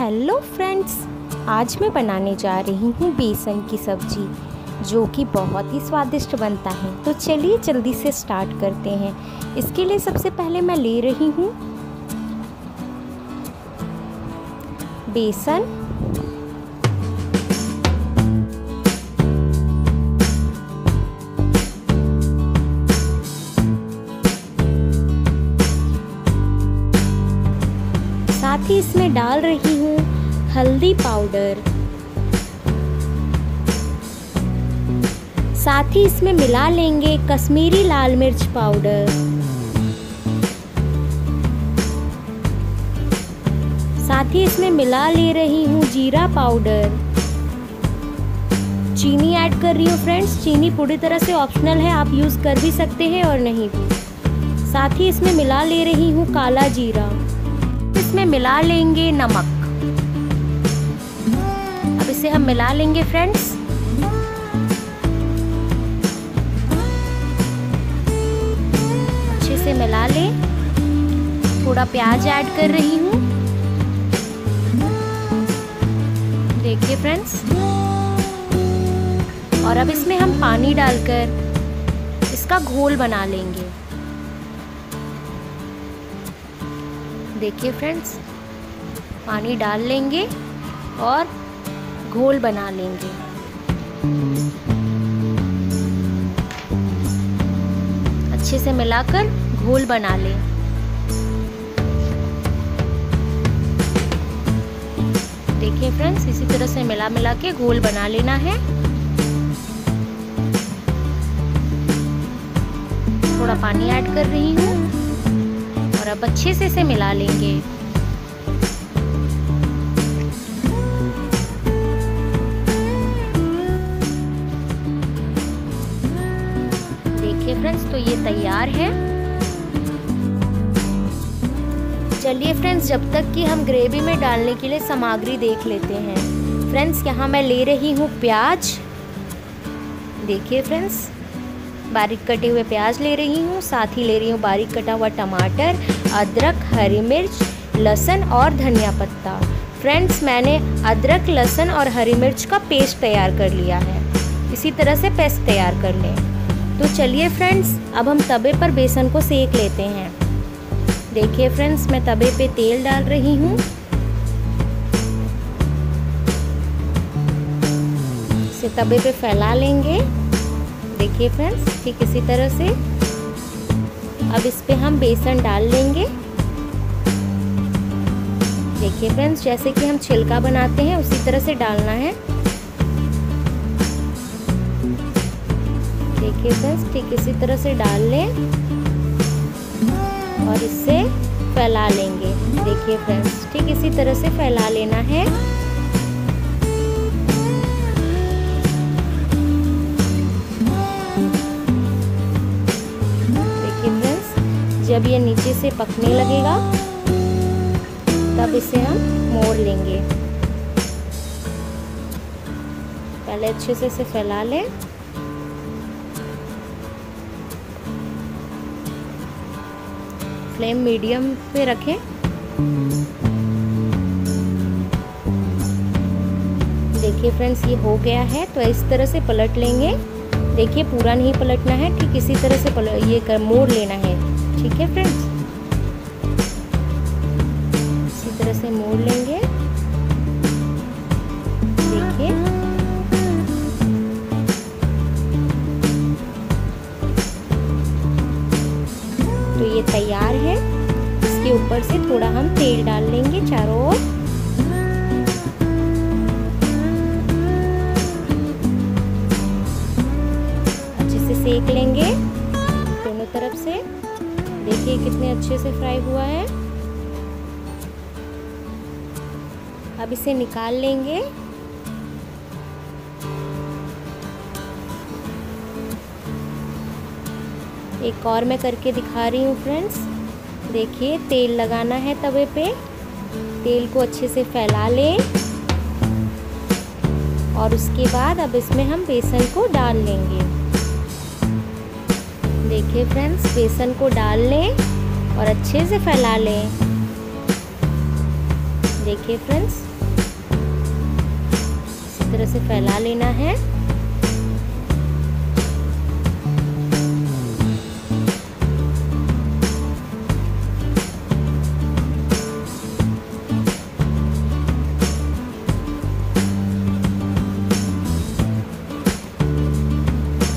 Hello friends, आज मैं बनाने जा रही हूँ बेसन की सब्जी जो कि बहुत ही स्वादिष्ट बनता है। तो चलिए जल्दी से स्टार्ट करते हैं। इसके लिए सबसे पहले मैं ले रही हूँ बेसन, साथ ही इसमें डाल रही हूँ हल्दी पाउडर, साथ ही इसमें मिला लेंगे कश्मीरी लाल मिर्च पाउडर, साथ ही इसमें मिला ले रही हूँ जीरा पाउडर। चीनी ऐड कर रही हूँ फ्रेंड्स। चीनी पूरी तरह से ऑप्शनल है, आप यूज़ कर भी सकते हैं और नहीं भी। साथ ही इसमें मिला ले रही हूँ काला जीरा। इसमें मिला लेंगे नमक। अब इसे हम मिला लेंगे फ्रेंड्स। अच्छे से मिला लें। थोड़ा प्याज ऐड कर रही हूँ, देखिए फ्रेंड्स। और अब इसमें हम पानी डालकर इसका घोल बना लेंगे। देखिए फ्रेंड्स, पानी डाल लेंगे और घोल बना लेंगे। अच्छे से मिलाकर घोल बना लें। देखिए फ्रेंड्स, इसी तरह से मिला के घोल बना लेना है। थोड़ा पानी ऐड कर रही हूँ और अब अच्छे से इसे मिला लेंगे। देखिए फ्रेंड्स, तो ये तैयार है। चलिए फ्रेंड्स, जब तक कि हम ग्रेवी में डालने के लिए सामग्री देख लेते हैं। फ्रेंड्स, यहाँ मैं ले रही हूँ प्याज। देखिए फ्रेंड्स, बारीक कटे हुए प्याज ले रही हूँ। साथ ही ले रही हूँ बारीक कटा हुआ टमाटर, अदरक, हरी मिर्च, लहसुन और धनिया पत्ता। फ्रेंड्स, मैंने अदरक, लहसुन और हरी मिर्च का पेस्ट तैयार कर लिया है। इसी तरह से पेस्ट तैयार कर लें। तो चलिए फ्रेंड्स, अब हम तवे पर बेसन को सेक लेते हैं। देखिए फ्रेंड्स, मैं तवे पे तेल डाल रही हूँ। इसे तवे पे फैला लेंगे। देखिए फ्रेंड्स, ठीक इसी तरह से। अब इस पे हम बेसन डाल लेंगे। देखिए फ्रेंड्स, जैसे कि हम छिलका बनाते हैं उसी तरह से डालना है। देखिए फ्रेंड्स, ठीक इसी तरह से डाल लें और इससे फैला लेंगे। देखिए फ्रेंड्स, ठीक इसी तरह से फैला लेना है। जब ये नीचे से पकने लगेगा तब इसे हम मोड़ लेंगे। पहले अच्छे से इसे फैला लें। फ्लेम मीडियम पे रखें। देखिए फ्रेंड्स, ये हो गया है। तो इस तरह से पलट लेंगे। देखिए, पूरा नहीं पलटना है, ठीक इसी तरह से मोड़ लेना है। ठीक है फ्रेंड्स, इसी तरह से मोड़ लेंगे। देखिए, तो ये तैयार है। इसके ऊपर से थोड़ा हम तेल डाल लेंगे चारों ओर। अच्छे से सेक लेंगे दोनों तरफ से। देखिए कितने अच्छे से फ्राई हुआ है। अब इसे निकाल लेंगे। एक और मैं करके दिखा रही हूँ फ्रेंड्स। देखिए, तेल लगाना है तवे पे। तेल को अच्छे से फैला लें और उसके बाद अब इसमें हम बेसन को डाल लेंगे। देखिए फ्रेंड्स, बेसन को डाल लें और अच्छे से फैला लें। देखिए फ्रेंड्स, तरह से फैला लेना है।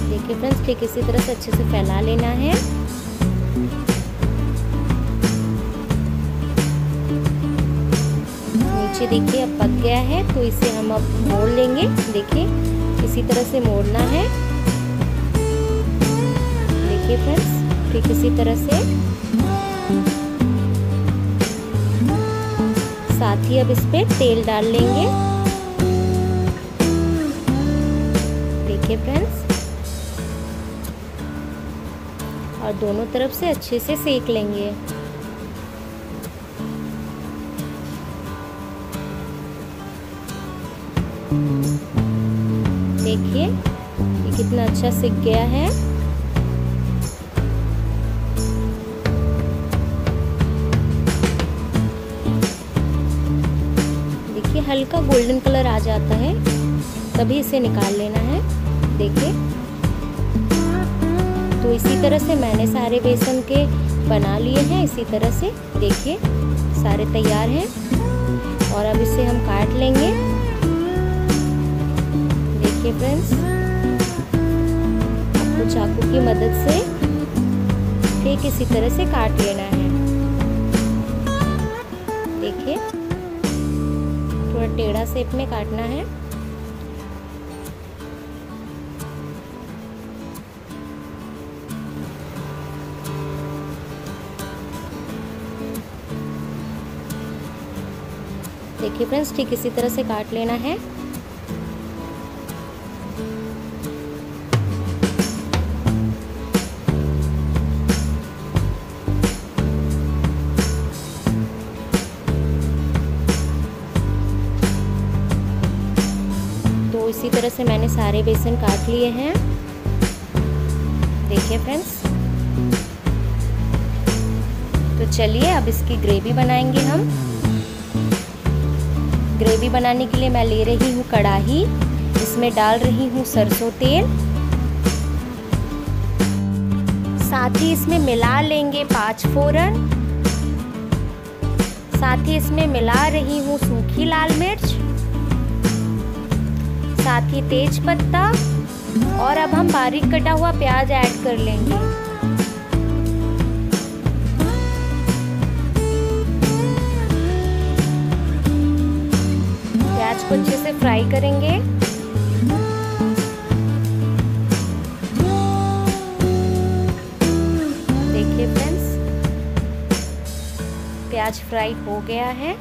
देखिए फ्रेंड्स, ठीक इसी तरह से अच्छे से फैला लेना है। नीचे देखिए अब पक गया है, तो इसे हम अब मोड़ लेंगे। देखिए इसी तरह से मोड़ना है। देखिए फ्रेंड्स, ठीक इसी तरह से। साथ ही अब इस पे तेल डाल लेंगे। देखिए फ्रेंड्स, और दोनों तरफ से अच्छे से सेक लेंगे। देखिए ये कितना अच्छा सिक गया है। देखिए हल्का गोल्डन कलर आ जाता है, तभी इसे निकाल लेना है। देखिए, तो इसी तरह से मैंने सारे बेसन के बना लिए हैं। इसी तरह से देखिए सारे तैयार हैं, और अब इसे हम काट लेंगे। देखिए फ्रेंड्स, आपको चाकू की मदद से ठीक इसी तरह से काट लेना है। देखिए थोड़ा टेढ़ा शेप में काटना है। देखिए फ्रेंड्स, ठीक इसी तरह से काट लेना है। तो इसी तरह से मैंने सारे बेसन काट लिए हैं। देखिए फ्रेंड्स, तो चलिए अब इसकी ग्रेवी बनाएंगे हम। ग्रेवी बनाने के लिए मैं ले रही हूँ कढ़ाई, इसमें डाल रही हूँ सरसों तेल। साथ ही इसमें मिला लेंगे 5 फोरन। साथ ही इसमें मिला रही हूँ सूखी लाल मिर्च, साथ ही तेज पत्ता, और अब हम बारीक कटा हुआ प्याज ऐड कर लेंगे। प्याज को अच्छे से फ्राई करेंगे। देखिए फ्रेंड्स, प्याज फ्राई हो गया है।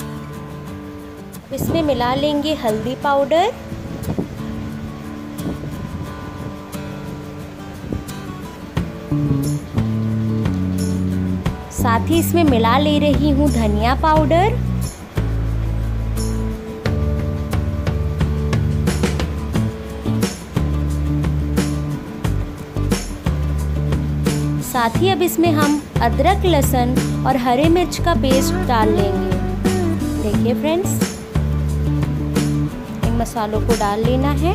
इसमें मिला लेंगे हल्दी पाउडर, साथ ही इसमें मिला ले रही हूँ धनिया पाउडर, साथ ही अब इसमें हम अदरक, लहसुन और हरे मिर्च का पेस्ट डाल लेंगे। देखिए फ्रेंड्स, इन मसालों को डाल लेना है।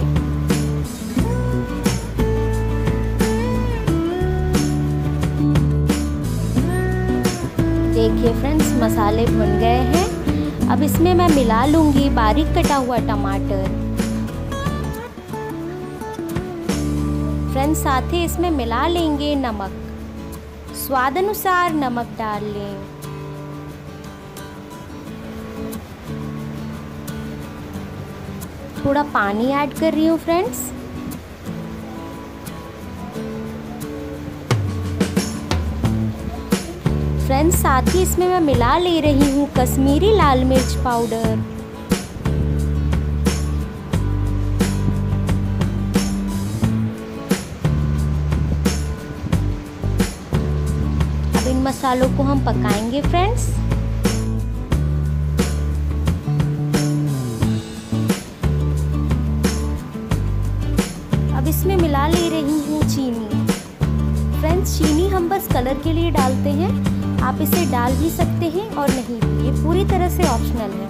देखिए फ्रेंड्स, मसाले भुन गए हैं। अब इसमें मैं मिला लूंगी बारीक कटा हुआ टमाटर। फ्रेंड्स, साथ ही इसमें मिला लेंगे नमक। स्वाद अनुसार नमक डाल लें। थोड़ा पानी ऐड कर रही हूँ फ्रेंड्स। फ्रेंड्स, साथ ही इसमें मैं मिला ले रही हूँ कश्मीरी लाल मिर्च पाउडर। अब इन मसालों को हम पकाएंगे फ्रेंड्स। अब इसमें मिला ले रही हूँ चीनी। फ्रेंड्स, चीनी हम बस कलर के लिए डालते हैं, आप इसे डाल भी सकते हैं और नहीं भी, ये पूरी तरह से ऑप्शनल है।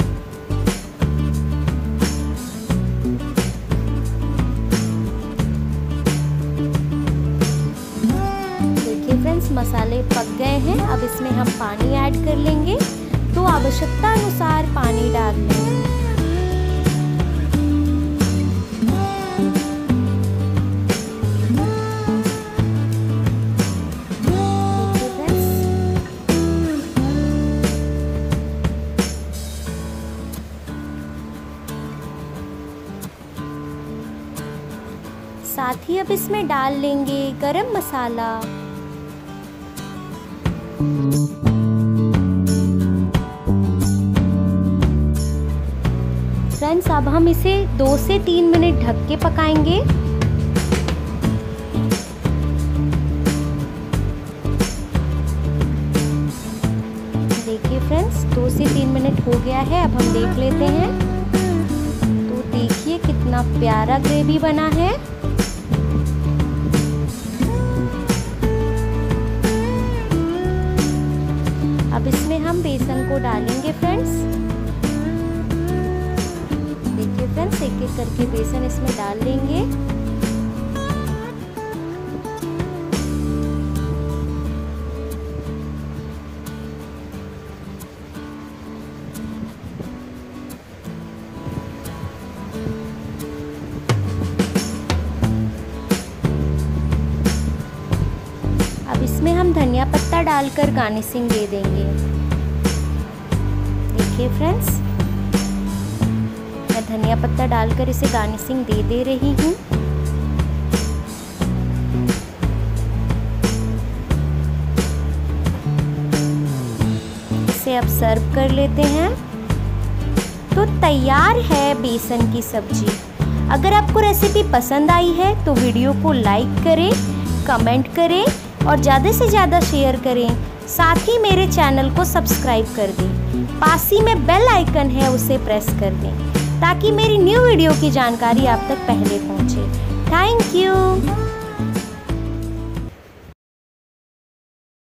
मसाले पक गए हैं। अब इसमें हम पानी ऐड कर लेंगे, तो आवश्यकता अनुसार पानी डाल लेंगे। साथ ही अब इसमें डाल लेंगे गरम मसाला। फ्रेंड्स, अब हम इसे 2 से 3 मिनट ढक के पकाएंगे। देखिए फ्रेंड्स, 2 से 3 मिनट हो गया है। अब हम देख लेते हैं। तो देखिए कितना प्यारा ग्रेवी बना है। अब इसमें हम बेसन को डालेंगे फ्रेंड्स। देखिए फ्रेंड्स, एक एक करके बेसन इसमें डाल लेंगे। अब इसमें हम धनिया पत्ता डालकर गार्निशिंग दे देंगे। देखिए फ्रेंड्स, मैं धनिया पत्ता डालकर इसे गार्निशिंग दे रही हूँ। इसे अब सर्व कर लेते हैं। तो तैयार है बेसन की सब्जी। अगर आपको रेसिपी पसंद आई है तो वीडियो को लाइक करें, कमेंट करें और ज़्यादा से ज़्यादा शेयर करें। साथ ही मेरे चैनल को सब्सक्राइब कर दें। पास ही में बेल आइकन है, उसे प्रेस कर दें ताकि मेरी न्यू वीडियो की जानकारी आप तक पहले पहुंचे। Thank you.